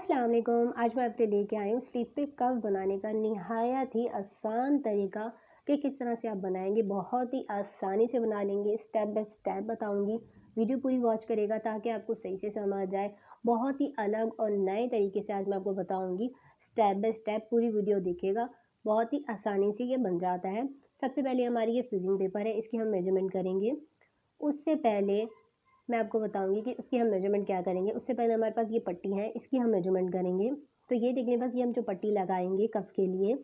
अस्सलाम वालेकुम। आज मैं आपके लेके आई हूँ स्लीप पे कव बनाने का निहायत ही आसान तरीका कि किस तरह से आप बनाएंगे। बहुत ही आसानी से बना लेंगे, स्टेप बाय स्टेप बताऊंगी। वीडियो पूरी वॉच करेगा ताकि आपको सही से समझ जाए। बहुत ही अलग और नए तरीके से आज मैं आपको बताऊंगी। स्टेप बाय स्टेप पूरी वीडियो देखिएगा, बहुत ही आसानी से ये बन जाता है। सबसे पहले हमारी ये फ्यूजिंग पेपर है, इसकी हम मेजरमेंट करेंगे। उससे पहले मैं आपको बताऊँगी कि उसकी हम मेजरमेंट क्या करेंगे। उससे पहले हमारे पास ये पट्टी है, इसकी हम मेजरमेंट करेंगे। तो ये देखिए, बस ये हम जो पट्टी लगाएँगे कफ के लिए,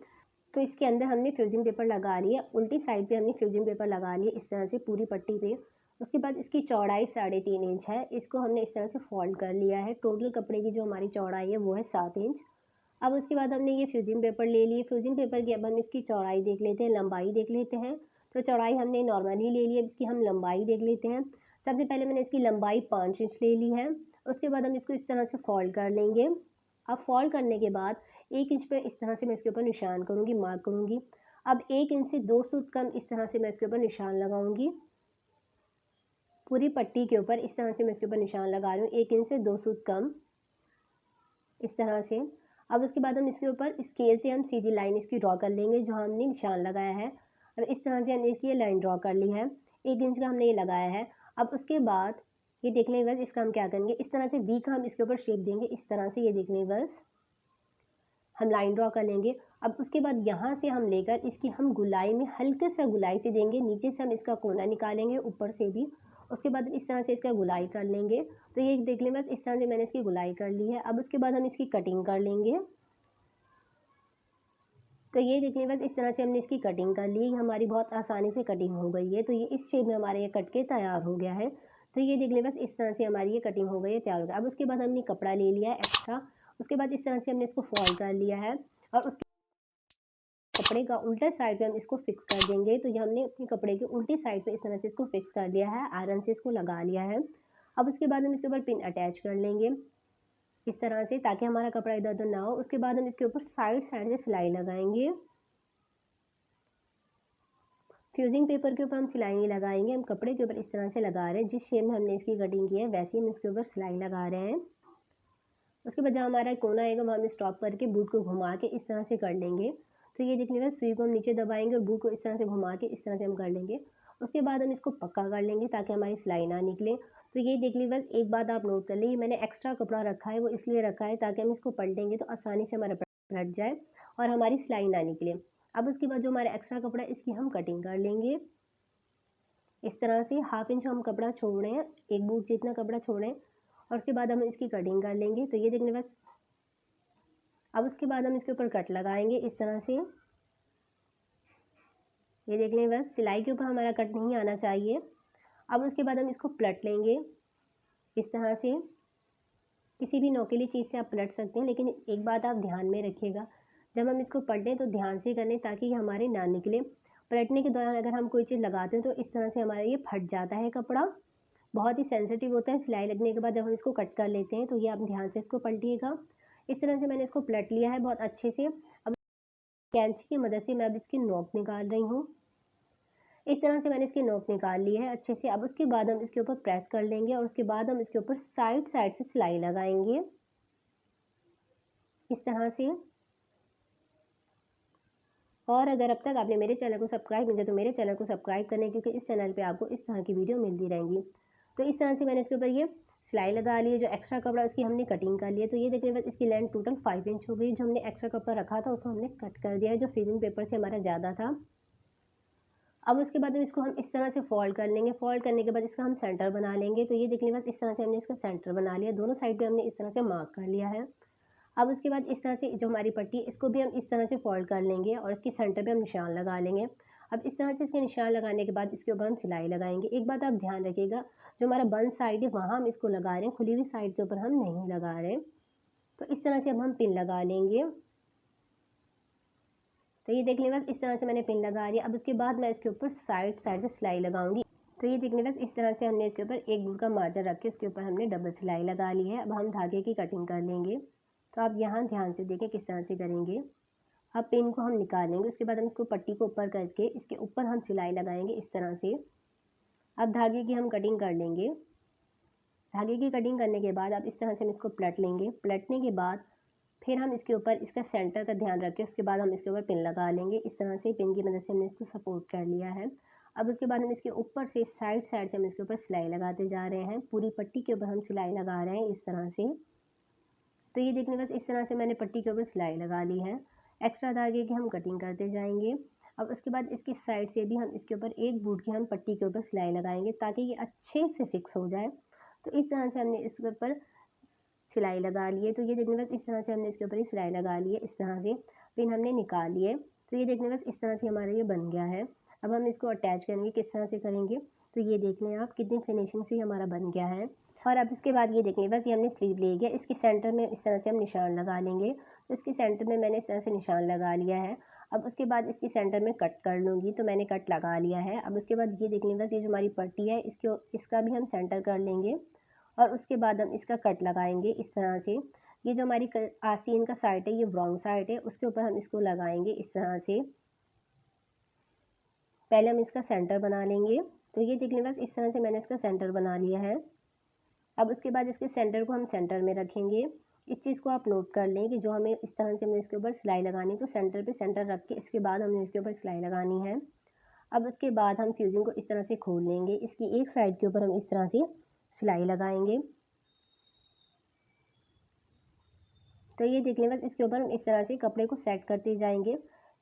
तो इसके अंदर हमने फ्यूजिंग पेपर लगा ली है। उल्टी साइड पे हमने फ्यूजिंग पेपर लगा ली है इस तरह से पूरी पट्टी पे। उसके बाद इसकी चौड़ाई 3.5 इंच है, इसको हमने इस तरह से फोल्ड कर लिया है। टोटल कपड़े की जो हमारी चौड़ाई है वो है 7 इंच। अब उसके बाद हमने ये फ्यूजिंग पेपर ले लिए। फ्यूजिंग पेपर की अब हम इसकी चौड़ाई देख लेते हैं, लंबाई देख लेते हैं। तो चौड़ाई हमने नॉर्मल ही ले ली है, अब इसकी हम लंबाई देख लेते हैं। सबसे पहले मैंने इसकी लंबाई 5 इंच ले ली है। उसके बाद हम इसको इस तरह से फोल्ड कर लेंगे। अब फोल्ड करने के बाद 1 इंच पे इस तरह से मैं इसके ऊपर निशान करूँगी, मार्क करूँगी। अब 1 इंच से 2 सूत कम इस तरह से मैं इसके ऊपर निशान लगाऊँगी। पूरी पट्टी के ऊपर इस तरह से मैं इसके ऊपर निशान लगा रही हूँ, 1 इंच से 2 सूत कम इस तरह से। अब उसके बाद हम इसके ऊपर स्केल से हम सीधी लाइन इसकी ड्रॉ कर लेंगे जो हमने निशान लगाया है। अब इस तरह से हमने इसकी ये लाइन ड्रॉ कर ली है, 1 इंच का हमने ये लगाया है। अब उसके बाद ये देख लें बस, इसका हम क्या करेंगे, इस तरह से वी का हम इसके ऊपर शेप देंगे इस तरह से। ये देख लें बस, हम लाइन ड्रॉ कर लेंगे। अब उसके बाद यहाँ से हम लेकर इसकी हम गुलाई में हल्के से गुलाई से देंगे, नीचे से हम इसका कोना निकालेंगे, ऊपर से भी। उसके बाद इस तरह से इसका गुलाई कर लेंगे। तो ये देख लें बस, इस तरह से मैंने इसकी गुलाई कर ली है। अब उसके बाद हम इसकी कटिंग कर लेंगे। तो ये देखिए बस, इस तरह से हमने इसकी कटिंग कर ली, हमारी बहुत आसानी से कटिंग हो गई है। तो ये इस शेप में हमारे ये कट के तैयार हो गया है। तो ये देख लें बस, इस तरह से हमारी ये कटिंग हो गई है, तैयार हो गया। अब उसके बाद हमने कपड़ा ले लिया है एक्स्ट्रा। उसके बाद इस तरह से हमने इसको फोल्ड कर लिया है और उसके कपड़े का उल्टा साइड पे हम इसको फिक्स कर देंगे। तो ये हमने अपने कपड़े के उल्टी साइड पे इस तरह से इसको फिक्स कर लिया है, आयरन से इसको लगा लिया है। अब उसके बाद हम इसके ऊपर पिन अटैच कर लेंगे इस तरह से, ताकि हमारा कपड़ा इधर उधर ना हो। उसके बाद हम इसके ऊपर साइड साइड से सिलाई लगाएंगे। फ्यूजिंग पेपर के ऊपर हम सिलाई नहीं लगाएंगे, हम कपड़े के ऊपर इस तरह से लगा रहे हैं। जिस शेप में हमने इसकी कटिंग की है वैसे ही हम इसके ऊपर सिलाई लगा रहे हैं। उसके बाद जहाँ हमारा कोना आएगा वहाँ हम स्टॉप करके बूट को घुमा के इस तरह से कर लेंगे। तो ये देखने में सुई को हम नीचे दबाएंगे और बूट को इस तरह से घुमा के इस तरह से हम कर लेंगे। उसके बाद हम इसको पक्का कर लेंगे ताकि हमारी सिलाई ना निकले। तो ये देख लीजिए बस, एक बात आप नोट कर लीजिए, मैंने एक्स्ट्रा कपड़ा रखा है, वो इसलिए रखा है ताकि हम इसको पलटेंगे तो आसानी से हमारा हट जाए और हमारी सिलाई ना निकले। अब उसके बाद जो हमारा एक्स्ट्रा कपड़ा है इसकी हम कटिंग कर लेंगे इस तरह से। 1/2 इंच हम कपड़ा छोड़ रहे हैं, एक बूट जितना कपड़ा छोड़ रहे हैं, और उसके बाद हम इसकी कटिंग कर लेंगे। तो ये देखने बस, अब उसके बाद हम इसके ऊपर कट लगाएंगे इस तरह से। ये देख लें बस, सिलाई के ऊपर हमारा कट नहीं आना चाहिए। अब उसके बाद हम इसको पलट लेंगे इस तरह से। किसी भी नोकीली चीज़ से आप पलट सकते हैं, लेकिन एक बात आप ध्यान में रखिएगा, जब हम इसको पलटें तो ध्यान से करें ताकि ये हमारे ना निकले। पलटने के दौरान अगर हम कोई चीज़ लगाते हैं तो इस तरह से हमारा ये फट जाता है कपड़ा, बहुत ही सेंसिटिव होता है। सिलाई लगने के बाद जब हम इसको कट कर लेते हैं तो ये आप ध्यान से इसको पलटिएगा। इस तरह से मैंने इसको पलट लिया है बहुत अच्छे से। अब कैंची की मदद से मैं अब इसकी नोक निकाल रही हूँ। इस तरह से मैंने इसकी नोक निकाल ली है अच्छे से। अब उसके बाद हम इसके ऊपर प्रेस कर लेंगे और उसके बाद हम इसके ऊपर साइड साइड से सिलाई लगाएंगे इस तरह से। और अगर अब तक आपने मेरे चैनल को सब्सक्राइब नहीं किया तो मेरे चैनल को सब्सक्राइब करें, क्योंकि इस चैनल पे आपको इस तरह की वीडियो मिलती रहेंगी। तो इस तरह से मैंने इसके ऊपर ये सिलाई लगा ली है। जो एक्स्ट्रा कपड़ा उसकी हमने कटिंग कर लिया। तो ये देखने बाद इसकी लेंथ टोटल 5 इंच हो गई। जो हमने एक्स्ट्रा कपड़ा रखा था उसको हमने कट कर दिया है, जो फ्यूजिंग पेपर से हमारा ज़्यादा था। अब उसके बाद हम इसको हम इस तरह से फोल्ड कर लेंगे। फोल्ड करने के बाद इसका हम सेंटर बना लेंगे। तो ये देखने बाद इस तरह से हमने इसका सेंटर बना लिया, दोनों साइड पे हमने इस तरह से मार्क कर लिया है। अब उसके बाद इस तरह से जो हमारी पट्टी है इसको भी हम इस तरह से फोल्ड कर लेंगे और इसके सेंटर पे हम निशान लगा लेंगे। अब इस तरह से इसके निशान लगाने के बाद इसके ऊपर हम सिलाई लगाएंगे। एक बात आप ध्यान रखिएगा, जो हमारा बंद साइड है वहाँ हम इसको लगा रहे हैं, खुली हुई साइड के ऊपर हम नहीं लगा रहे। तो इस तरह से अब हम पिन लगा लेंगे। तो ये देख लें बस, इस तरह से मैंने पिन लगा लिया। अब उसके बाद मैं इसके ऊपर साइड साइड से सिलाई लगाऊंगी। तो ये देखने बस, इस तरह से हमने इसके ऊपर एक बूट का मार्जिन रख के उसके ऊपर हमने डबल सिलाई लगा ली है। अब हम धागे की कटिंग कर लेंगे। तो आप यहाँ ध्यान से देखें किस तरह से करेंगे। अब पिन को हम निकालेंगे, उसके बाद हम इसको पट्टी को ऊपर करके इसके ऊपर हम सिलाई लगाएंगे इस तरह से। अब धागे की हम कटिंग कर लेंगे। धागे की कटिंग करने के बाद अब इस तरह से हम इसको पलट लेंगे। पलटने के बाद फिर हम इसके ऊपर इसका सेंटर का ध्यान रखें, उसके बाद हम इसके ऊपर पिन लगा लेंगे। इस तरह से पिन की मदद से हमने इसको सपोर्ट कर लिया है। अब उसके बाद हम इसके ऊपर से साइड साइड से हम इसके ऊपर सिलाई लगाते जा रहे हैं। पूरी पट्टी के ऊपर हम सिलाई लगा रहे हैं इस तरह से। तो ये देखने बस इस तरह से मैंने पट्टी के ऊपर सिलाई लगा ली है। एक्स्ट्रा धागे की हम कटिंग करते जाएंगे। अब उसके बाद इसकी साइड से भी हम इसके ऊपर एक बूट की हम पट्टी के ऊपर सिलाई लगाएंगे ताकि ये अच्छे से फिक्स हो जाए। तो इस तरह से हमने इसके ऊपर सिलाई लगा ली है। तो ये देखने बस इस तरह से हमने इसके ऊपर ही सिलाई लगा ली है। इस तरह से पिन हमने निकाल लिए। तो ये देखने बस इस तरह से हमारा ये बन गया है। अब हम इसको अटैच करेंगे, किस तरह से करेंगे तो ये देख लें आप कितनी फिनिशिंग से हमारा बन गया है। और अब इसके बाद ये देखेंगे बस ये हमने स्लीव ले गया, इसके सेंटर में इस तरह से हम निशान लगा लेंगे। तो इसके सेंटर में मैंने इस तरह से निशान लगा लिया है। अब उसके बाद इसके सेंटर में कट कर लूँगी, तो मैंने कट लगा लिया है। अब उसके बाद ये देख लें बस ये जो हमारी पट्टी है इसका भी हम सेंटर कर लेंगे और उसके बाद हम इसका कट लगाएंगे इस तरह से। ये जो हमारी आस्तीन का साइड है ये रॉन्ग साइड है, उसके ऊपर हम इसको लगाएंगे इस तरह से। पहले हम इसका सेंटर बना लेंगे। तो ये देख लें बस इस तरह से मैंने इसका सेंटर बना लिया है। अब उसके बाद इसके सेंटर को हम सेंटर में रखेंगे। इस चीज़ को आप नोट कर लें कि जो हमें इस तरह से हमने इसके ऊपर सिलाई लगानी है तो सेंटर पे सेंटर रख के इसके बाद हमने इसके ऊपर सिलाई लगानी है। अब उसके बाद हम फ्यूजिंग को इस तरह से खोल लेंगे। इसकी एक साइड के ऊपर हम इस तरह से सिलाई लगाएंगे। तो ये देख लें बस इसके ऊपर हम इस तरह से कपड़े को सेट करते जाएंगे।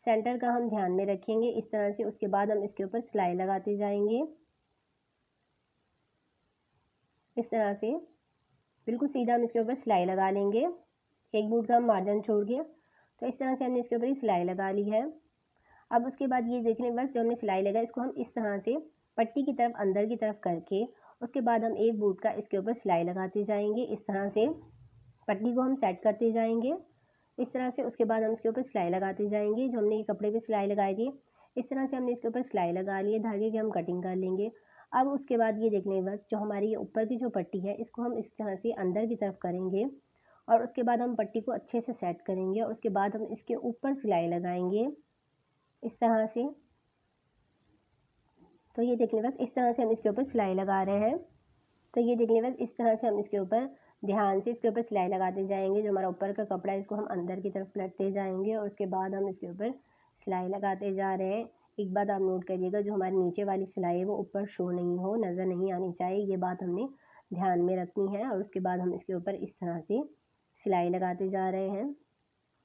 सेंटर का हम ध्यान में रखेंगे इस तरह से। उसके बाद हम इसके ऊपर सिलाई लगाते जाएंगे इस तरह से। बिल्कुल सीधा हम इसके ऊपर सिलाई लगा लेंगे, एक बूट का हम मार्जिन छोड़ के। तो इस तरह से हमने इसके ऊपर ही सिलाई लगा ली है। अब उसके बाद ये देख लें बस जो हमने सिलाई लगाई इसको हम इस तरह से पट्टी की तरफ अंदर की तरफ करके उसके बाद हम एक बूट का इसके ऊपर सिलाई लगाते जाएंगे इस तरह से। पट्टी को हम सेट करते जाएंगे इस तरह से। उसके बाद हम इसके ऊपर सिलाई लगाते जाएंगे। जो हमने ये कपड़े पे सिलाई लगाई थी इस तरह से हमने इसके ऊपर सिलाई लगा ली है। धागे की हम कटिंग कर लेंगे। अब उसके बाद ये देख लें बस जो हमारी ये ऊपर की जो पट्टी है इसको हम इस तरह से अंदर की तरफ करेंगे और उसके बाद हम पट्टी को अच्छे से सेट करेंगे और उसके बाद हम इसके ऊपर सिलाई लगाएंगे इस तरह से। तो ये देख लें बस इस तरह से हम इसके ऊपर सिलाई लगा रहे हैं। तो ये देख लें बस इस तरह से हम इसके ऊपर ध्यान से इसके ऊपर सिलाई लगाते जाएंगे। जो हमारा ऊपर का कपड़ा है इसको हम अंदर की तरफ पलटते जाएंगे और उसके बाद हम इसके ऊपर सिलाई लगाते जा रहे हैं। एक बात आप नोट करिएगा, जो हमारी नीचे वाली सिलाई है वो ऊपर शो नहीं हो, नज़र नहीं आनी चाहिए, ये बात हमने ध्यान में रखनी है। और उसके बाद हम इसके ऊपर इस तरह से सिलाई लगाते जा रहे हैं।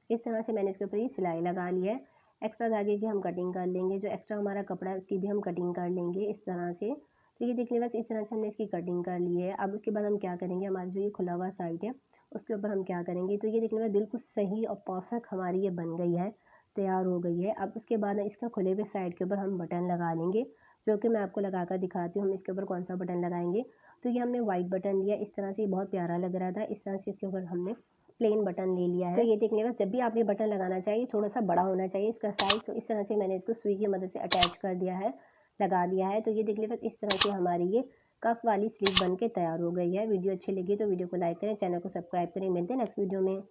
इस तरह से मैंने इसके ऊपर ये सिलाई लगा ली है। एक्स्ट्रा धागे की हम कटिंग कर लेंगे, जो एक्स्ट्रा हमारा कपड़ा है उसकी भी हम कटिंग कर लेंगे इस तरह से। तो ये देखिए बस इस तरह से हमने इसकी कटिंग कर ली है। अब उसके बाद हम क्या करेंगे, हमारा जो ये खुला हुआ साइड है उसके ऊपर हम क्या करेंगे, तो ये देखने में बिल्कुल सही और परफेक्ट हमारी ये बन गई है, तैयार हो गई है। अब उसके बाद इसका खुले हुए साइड के ऊपर हम बटन लगा लेंगे, जो कि मैं आपको लगा कर दिखाती हूँ हम इसके ऊपर कौन सा बटन लगाएंगे। तो ये हमने वाइट बटन लिया इस तरह से, बहुत प्यारा लग रहा था। इस तरह से इसके ऊपर हमने प्लेन बटन ले लिया है। तो ये देखने बस जब भी आप ये बटन लगाना चाहिए थोड़ा सा बड़ा होना चाहिए इसका साइज। तो इस तरह से मैंने इसको सुई की मदद से अटैच कर दिया है, लगा दिया है। तो ये देख लीजिए बस इस तरह से हमारी ये कफ वाली स्लीव बन के तैयार हो गई है। वीडियो अच्छी लगी तो वीडियो को लाइक करें, चैनल को सब्सक्राइब करें। मिलते हैं नेक्स्ट वीडियो में।